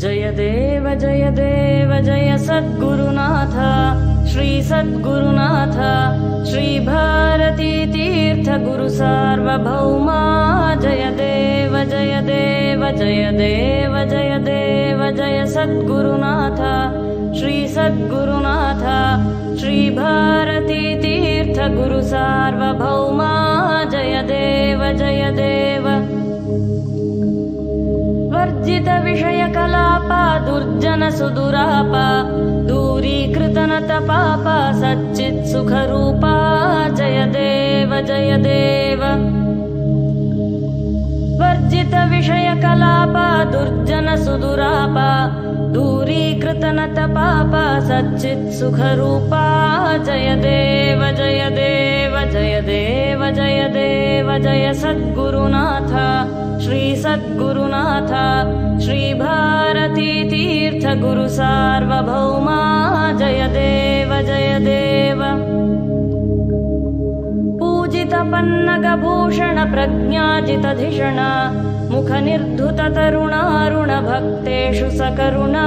जय देव जय सद्गुरुनाथ श्री सद्गुरुनाथ श्री भारती तीर्थ गुरु सार्वभौमा जय देव जय सद्गुरुनाथ श्री सद्गुरुनाथ श्री भारती तीर्थ गुरु सार्वभौमा जय देव वर्जित विषय कलापा दुर्जन सुदुरापा दूरीकृतनत पापा सच्चित् सुखरूपा जय देव वर्जित विषय कलापा दुर्जन सुदुरापा दूरीकृतनत पापा सच्चित् सुखरूपा जय देव जय सद्गुरुनाथ श्री सद्गुरुनाथ श्री भारती तीर्थ गुरु सार्वभौमा जय देव पूजित पन्नग भूषण प्रज्ञाजितधिषण मुख निर्धुत तरुणारुण भक्तेषु सकरुणा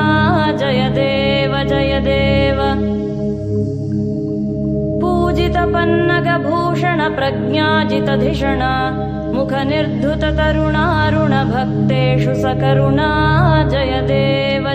जय देव पूजित पन्नग भूषण प्रज्ञाजितधिषण मुख निर्धुत तरुणारुण भक्तेषु सकरुणा जय देव